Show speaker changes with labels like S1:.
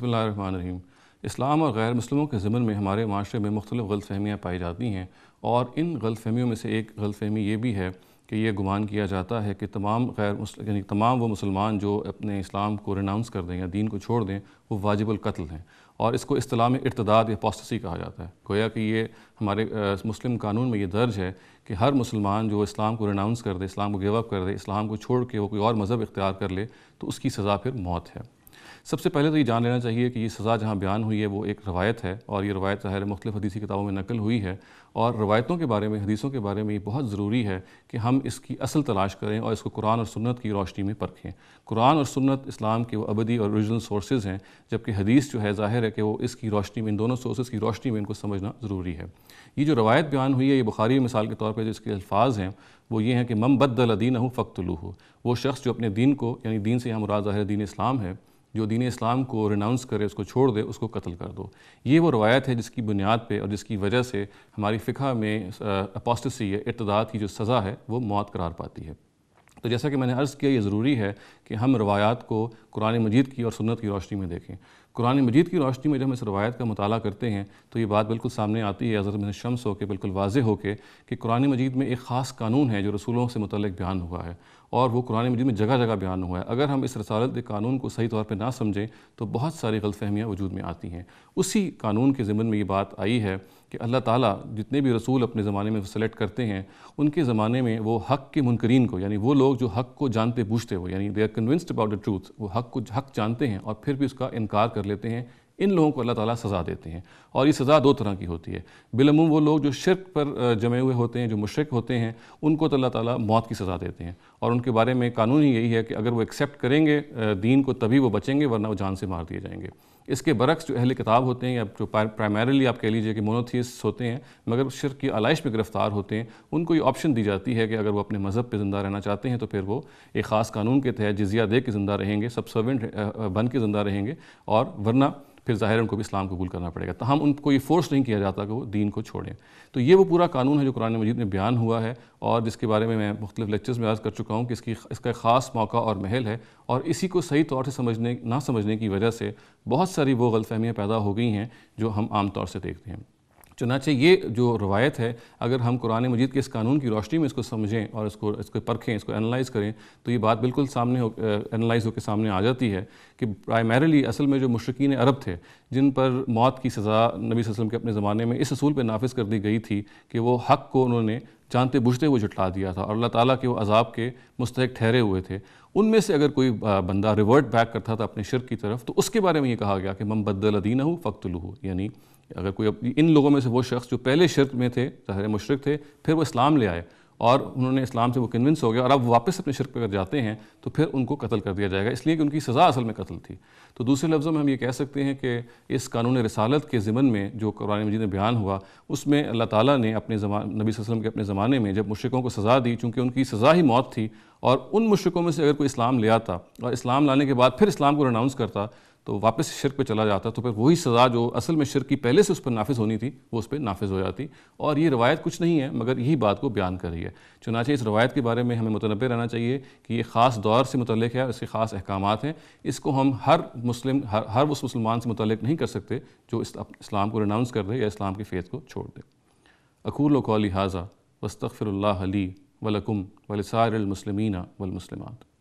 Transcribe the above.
S1: بسم اللہ الرحمن الرحیم۔ اسلام اور غیر مسلموں کے ضمن میں ہمارے معاشرے میں مختلف غلط فہمیاں پائی جاتی ہیں، اور ان غلط فہمیوں میں سے ایک غلط فہمی یہ بھی ہے کہ یہ گمان کیا جاتا ہے کہ تمام وہ مسلمان جو اپنے اسلام کو ریناؤنس کر دیں یا دین کو چھوڑ دیں وہ واجب القتل ہیں، اور اس کو اصطلاح میں ارتداد یا اپوسٹسی کہا جاتا ہے۔ گویا کہ یہ ہمارے مسلم قانون میں یہ درج ہے کہ ہر مسلمان جو اسلام کو ریناؤنس کر دے، اسلام کو گیو اپ کر دے، اسلام کو چھوڑ کے وہ کوئی اور مذہب اختیار کر لے تو اس کی سزا پھر موت ہے۔ سب سے پہلے تو یہ جان لینا چاہیے کہ یہ سزا جہاں بیان ہوئی ہے وہ ایک روایت ہے، اور یہ روایت ظاہر مختلف حدیثی کتابوں میں نقل ہوئی ہے، اور روایتوں کے بارے میں، حدیثوں کے بارے میں یہ بہت ضروری ہے کہ ہم اس کی اصل تلاش کریں اور اس کو قرآن اور سنت کی روشنی میں پرکھیں۔ قرآن اور سنت اسلام کے وہ ابدی اور اوریجنل سورسز ہیں، جبکہ حدیث جو ہے ظاہر ہے کہ وہ اس کی روشنی میں، ان دونوں سورسز کی روشنی میں ان کو سمجھنا ضروری ہے۔ یہ جو روایت بیان ہوئی ہے، یہ بخاری مثال کے طور پہ جو اس کے الفاظ ہیں وہ یہ ہیں کہ من بدل دینہ فاقتلوہ، وہ شخص جو اپنے دین کو، یعنی دین سے یہاں مراد ظاہر دین اسلام ہے، جو دین اسلام کو ریناؤنس کرے، اس کو چھوڑ دے، اس کو قتل کر دو۔ یہ وہ روایت ہے جس کی بنیاد پہ اور جس کی وجہ سے ہماری فقہ میں اپوسٹسی یا ارتداد کی جو سزا ہے وہ موت قرار پاتی ہے۔ تو جیسا کہ میں نے عرض کیا، یہ ضروری ہے کہ ہم روایات کو قرآن مجید کی اور سنت کی روشنی میں دیکھیں۔ قرآن مجید کی روشنی میں جب ہم اس روایت کا مطالعہ کرتے ہیں تو یہ بات بالکل سامنے آتی ہے، حضرت مثل شمس ہو کے بالکل واضح ہو کے، کہ قرآن مجید میں ایک خاص قانون ہے جو رسولوں سے متعلق بیان ہوا ہے، اور وہ قرآن مجید میں جگہ جگہ بیان ہوا ہے۔ اگر ہم اس رسالت کے قانون کو صحیح طور پہ نہ سمجھیں تو بہت ساری غلط فہمیاں وجود میں آتی ہیں۔ اسی قانون کے ضمن میں یہ بات آئی ہے کہ اللہ تعالیٰ جتنے بھی رسول اپنے زمانے میں سلیکٹ کرتے ہیں، ان کے زمانے میں وہ حق کے منکرین کو، یعنی وہ لوگ جو حق کو جانتے بوجھتے ہو، یعنی they are convinced about the truth, وہ حق جانتے ہیں اور پھر بھی اس کا انکار کر لیتے ہیں، ان لوگوں کو اللہ تعالیٰ سزا دیتے ہیں۔ اور یہ سزا دو طرح کی ہوتی ہے۔ بالعموم وہ لوگ جو شرک پر جمے ہوئے ہوتے ہیں، جو مشرک ہوتے ہیں، ان کو تو اللہ تعالیٰ موت کی سزا دیتے ہیں، اور ان کے بارے میں قانون ہی یہی ہے کہ اگر وہ ایکسیپٹ کریں گے دین کو تبھی وہ بچیں گے، ورنہ وہ جان سے مار دیے جائیں گے۔ اس کے برعکس جو اہل کتاب ہوتے ہیں، یا جو پرائمریلی آپ کہہ لیجئے کہ مونوتھیسٹ ہوتے ہیں مگر شرک کی آلائش میں گرفتار ہوتے ہیں، ان کو یہ آپشن دی جاتی ہے کہ اگر وہ اپنے مذہب پہ زندہ رہنا چاہتے ہیں تو پھر وہ ایک خاص قانون کے تحت جزیہ دے کے زندہ رہیں گے، سب سرونٹ بن کے زندہ رہیں گے، اور ورنہ پھر ظاہر ان کو بھی اسلام قبول کرنا پڑے گا۔ تاہم ان کو یہ فورس نہیں کیا جاتا کہ وہ دین کو چھوڑیں۔ تو یہ وہ پورا قانون ہے جو قرآن مجید میں بیان ہوا ہے، اور جس کے بارے میں مختلف لیکچرز میں عرض کر چکا ہوں کہ اس کا ایک خاص موقع اور محل ہے، اور اسی کو صحیح طور سے نہ سمجھنے کی وجہ سے بہت ساری وہ غلط فہمیاں پیدا ہو گئی ہیں جو ہم عام طور سے دیکھتے ہیں۔ چنانچہ یہ جو روایت ہے، اگر ہم قرآن مجید کے اس قانون کی روشنی میں اس کو سمجھیں اور اس کو پرکھیں، اس کو انالائز کریں، تو یہ بات بالکل انالائز ہو کے سامنے آ جاتی ہے کہ پرائمریلی اصل میں جو مشرکین عرب تھے، جن پر موت کی سزا نبی صلی اللہ علیہ وسلم کے اپنے زمانے میں اس اصول پہ نافذ کر دی گئی تھی کہ وہ حق کو انہوں نے جانتے بوجھتے ہوئے جھٹلا دیا تھا، اور اللہ تعالیٰ کے وہ عذاب کے مستحق ٹھہرے ہوئے تھے۔ ان میں سے اگر کوئی بندہ ریورٹ بیک کرتا تھا اپنے شرک کی طرف، تو اس کے بارے میں یہ کہا گیا کہ من بدل دینہ فاقتلوہ، یعنی اگر کوئی ان لوگوں میں سے وہ شخص جو پہلے شرک میں تھے، ظاہر مشرک تھے، پھر وہ اسلام لے آئے اور انہوں نے اسلام سے وہ کنونس ہو گیا، اور اب واپس اپنے شرک پہ جاتے ہیں، تو پھر ان کو قتل کر دیا جائے گا، اس لیے کہ ان کی سزا اصل میں قتل تھی۔ تو دوسرے لفظوں میں ہم یہ کہہ سکتے ہیں کہ اس قانون رسالت کے ضمن میں جو قرآن مجید میں بیان ہوا، اس میں اللہ تعالیٰ نے اپنے نبی صلی اللہ علیہ وسلم کے اپنے زمانے میں جب مشرکوں کو سزا دی، چونکہ ان کی سزا ہی موت تھی، اور ان مشرکوں میں سے اگر کوئی اسلام لے آتا اور اسلام لانے کے بعد پھر اسلام کو ریناؤنس کرتا تو واپس شرک پہ چلا جاتا، تو پھر وہی سزا جو اصل میں شرک کی پہلے سے اس پر نافذ ہونی تھی وہ اس پہ نافذ ہو جاتی، اور یہ روایت کچھ نہیں ہے مگر یہی بات کو بیان کر رہی ہے۔ چنانچہ اس روایت کے بارے میں ہمیں متنبہ رہنا چاہیے کہ یہ خاص دور سے متعلق ہے، اس کے خاص احکامات ہیں، اس کو ہم ہر اس مسلمان سے متعلق نہیں کر سکتے جو اسلام کو ریناؤنس کر دے یا اسلام کی فیض کو چھوڑ دے۔ اقول قولی ھذا واستغفر اللہ لی ولکم ولسائر المسلمین والمسلمات۔